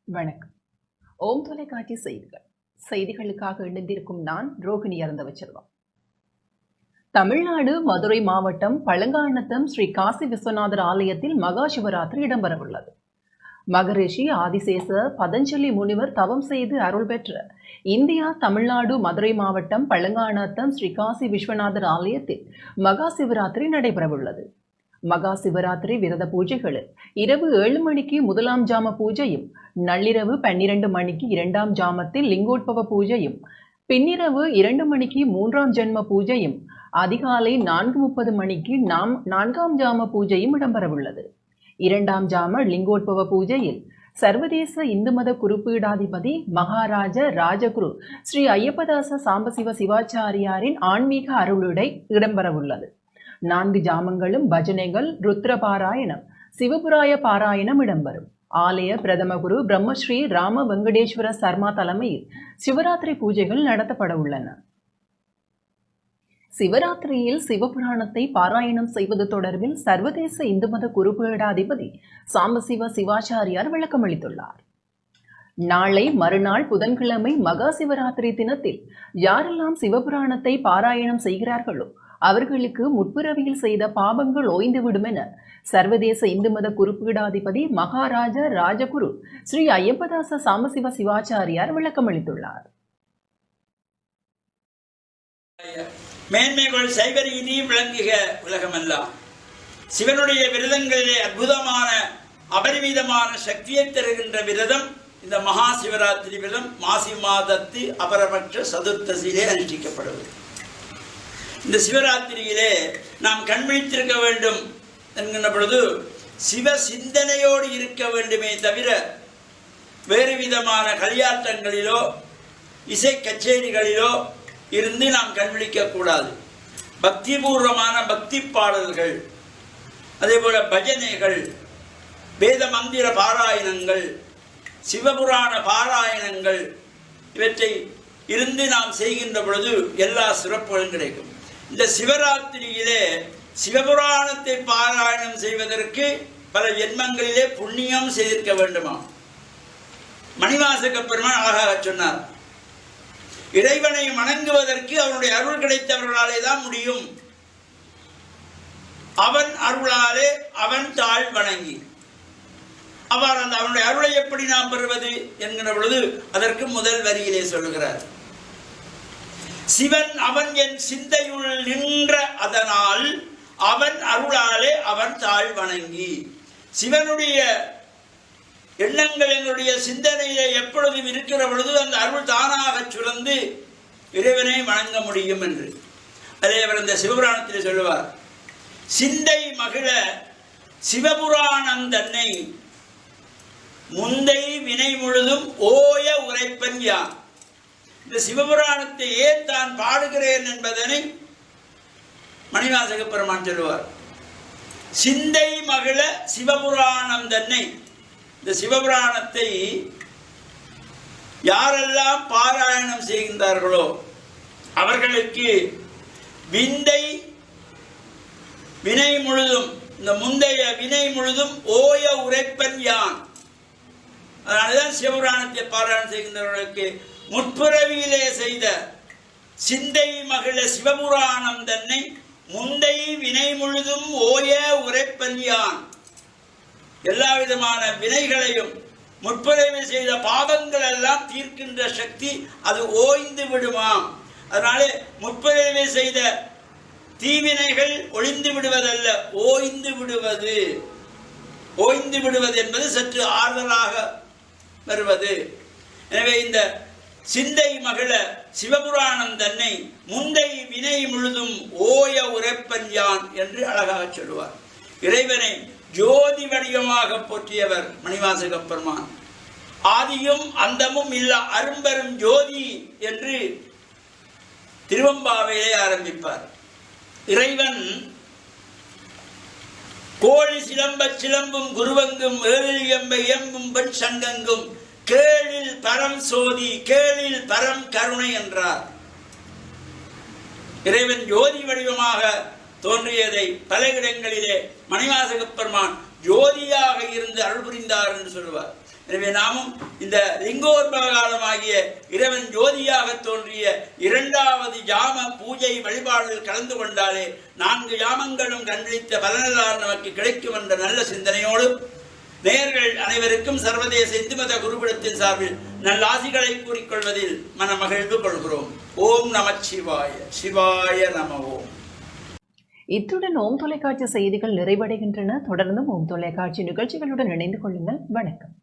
வணக்கம். ஓம் தொலைக்காட்சி செய்திகள். செய்திகளுக்காக இணைந்திருக்கும் நான் ரோகிணி அருந்தவச்செல்வம். தமிழ்நாடு மதுரை மாவட்டம் பழங்காநத்தம் ஸ்ரீ காசி விஸ்வநாதர் ஆலயத்தில் மகா சிவராத்திரி இடம்பெறவுள்ளது. மகரிஷி ஆதிசேஷ பதஞ்சலி முனிவர் தவம் செய்து அருள் பெற்ற இந்தியா தமிழ்நாடு மதுரை மாவட்டம் பழங்காநத்தம் ஸ்ரீ காசி விஸ்வநாதர் ஆலயத்தில் மகா சிவராத்திரி நடைபெறவுள்ளது. மகா சிவராத்திரி விரத பூஜைகளில் இரவு 7 மணிக்கு முதலாம் ஜாம பூஜையும், நள்ளிரவு 12 மணிக்கு 2ஆம் ஜாமத்தில் லிங்கோத்பவ பூஜையும், பின்னிரவு 2 மணிக்கு 3ஆம் ஜென்ம பூஜையும், அதிகாலை 4:30 மணிக்கு 4ஆம் ஜாம பூஜையும் இடம்பெறவுள்ளது. 2ஆம் ஜாம லிங்கோத்பவ பூஜையில் சர்வதேச இந்து மத குருபீடாதிபதி மகாராஜ ராஜகுரு ஸ்ரீ ஐயப்பதாச சாம்பசிவ சிவாச்சாரியாரின் ஆன்மீக அருளுடை இடம்பெறவுள்ளது. 4 ஜாமங்களும் பஜனைகள், ருத்ர பாராயணம், சிவபுராய பாராயணம் இடம்பெறும். ஆலய பிரதம குரு பிரம்மஸ்ரீ ராம வெங்கடேஸ்வர சர்மா தலைமையில் சிவராத்திரி பூஜைகள் நடத்தப்பட உள்ளன. சிவராத்திரியில் சிவபுராணத்தை பாராயணம் செய்வது தொடர்பில் சர்வதேச இந்து மத குருபீடாதிபதி சாம்பசிவ சிவாச்சாரியார் விளக்கமளித்துள்ளார். நாளை மறுநாள் புதன்கிழமை மகா சிவராத்திரி தினத்தில் யாரெல்லாம் சிவபுராணத்தை பாராயணம் செய்கிறார்களோ அவர்களுக்கு முற்பிறவியில் செய்த பாவங்கள் ஓய்ந்துவிடும் என சர்வதேச இந்து மத குருபீடாதிபதி மகாராஜ ராஜகுரு ஸ்ரீ ஐயப்பதாச சாம்பசிவ சிவாச்சாரியார் விளக்கமளித்துள்ளார். மேன்மைகள் சைவ நீதி விளங்குக உலகமெல்லாம். சிவனுடைய விரதங்களிலே அற்புதமான அபரிமிதமான சக்தியை தருகின்ற விரதம் இந்த மகா சிவராத்திரி விரதம் மாசி மாதத்து அபரபட்ச சதுர்த்தசியிலே அனுஷ்டிக்கப்படுவது. இந்த சிவராத்திரியிலே நாம் கண்விழித்திருக்க வேண்டும் என்கின்ற பொழுது சிவ சிந்தனையோடு இருக்க வேண்டுமே தவிர வேறு விதமான களியாட்டங்களிலோ இசை கச்சேரிகளிலோ இருந்து நாம் கண்விழிக்க கூடாது. பக்திபூர்வமான பக்தி பாடல்கள், அதே போல பஜனைகள், வேத மந்திர பாராயணங்கள், சிவபுராண பாராயணங்கள் இவற்றை இருந்து நாம் செய்கின்ற பொழுது எல்லா சிறப்புகளும் கிடைக்கும். இந்த சிவராத்திரியிலே சிவபுராணத்தை பாராயணம் செய்வதற்கு பல ஜென்மங்களிலே புண்ணியம் செய்திருக்க வேண்டுமா? மணிவாசக பெருமான் அழகாக சொன்னார், இறைவனை வணங்குவதற்கு அவனுடைய அருள் கிடைத்தவர்களாலே தான் முடியும். அவன் அருளாலே அவன் தாழ் வணங்கி. அவர் அந்த அவனுடைய அருளை எப்படி நாம் பெறுவது என்கிற பொழுது அதற்கு முதல் வரியிலே சொல்லுகிறார், சிவன் அவன் என் சிந்தையுள் நின்ற அதனால் அவன் அருளாலே அவன் தாழ் வணங்கி. சிவனுடைய எண்ணங்கள் எங்களுடைய சிந்தனையிலே எப்பொழுதும் இருக்கிற பொழுது அந்த அருள் தானாக சுரந்து இறைவனை வணங்க முடியும் என்று. அதே அவர் இந்த சிவபுராணத்திலே சொல்லுவார், சிந்தை மகிழ சிவபுராணம் தன்னை முந்தை வினை முழுதும் ஓய உரைப்பன் யான். இந்த சிவபுராணத்தை ஏன் தான் பாடுகிறேன் என்பதனை மணிவாசக பெருமான் சொல்லுவார். சிந்தை மகிழ சிவபுராணம் தன்னை. இந்த சிவபுராணத்தை யாரெல்லாம் பாராயணம் செய்கின்றார்களோ அவர்களுக்கு விந்தை வினை முழுதும், இந்த முந்தைய வினை முழுதும் ஓய உரைப்பன் யான். அதனால்தான் சிவபுராணத்தை பாராயணம் செய்கின்றவர்களுக்கு முற்பிறவியிலே செய்த சிந்தை மகிழ சிவபுராணம் தன்னை முந்தை வினை முழுதும் ஓய உரைப்பன் யான். எல்லா விதமான வினைகளையும் முற்பிறவியில் செய்த பாவங்கள் எல்லாம் தீர்க்கின்ற சக்தி அது ஓய்ந்து விடுமாம். அதனாலே முற்பிறவியில் செய்த தீவினைகள் ஒளிந்து விடுவதல்ல, ஓய்ந்து விடுவது. ஓய்ந்து விடுவது என்பது சற்று ஆறுதலாக வருவது. எனவே இந்த சிந்தை மகிழ சிவபுராணம் தன்னை முந்தை வினை முழுதும் ஓய உரைப்பன் யான் என்று அழகாக சொல்லுவார். இறைவனை ஜோதி வடிவமாக போற்றியவர் மணிவாசக பெருமான். ஆதியும் அந்தமும் இல்ல அரும்பெரும் ஜோதி என்று திருவம்பாவையிலே ஆரம்பிப்பார். இறைவன் கோழி சிலம்ப சிலம்பும் குருவங்கும் ஏழியம்பை எம்பும் பெண் சங்கங்கும் கேளில் பரம் சோதி கேளில் பரம் கருணை என்றார். இறைவன் ஜோதி வடிவமாக தோன்றியதை பல இடங்களிலே மணிவாசக பெருமான் ஜோதியாக இருந்து அருள் புரிந்தார் என்று சொல்லுவார். எனவே நாமும் இந்த லிங்கோத்பவகாலமாகிய இறைவன் ஜோதியாக தோன்றிய 2வது யாம பூஜை வழிபாடில் கலந்து கொண்டாலே 4 யாமங்களும் கண்பிடித்த பலனெல்லாம் நமக்கு கிடைக்கும் என்ற நல்ல சிந்தனையோடு நேயர்கள் அனைவருக்கும் சர்வதேச இந்து மத குருகுலத்தின் சார்பில் நல்லாசிகளை கூறிக்கொள்வதில் மனமகிழ்வு கொள்கிறோம். ஓம் நமச்சிவாய. சிவாய நம ஓம். இத்துடன் ஓம் தொலைக்காட்சி செய்திகள் நிறைவடைகின்றன. தொடர்ந்தும் ஓம் தொலைக்காட்சி நிகழ்ச்சிகளுடன் இணைந்து கொள்ளுங்கள். வணக்கம்.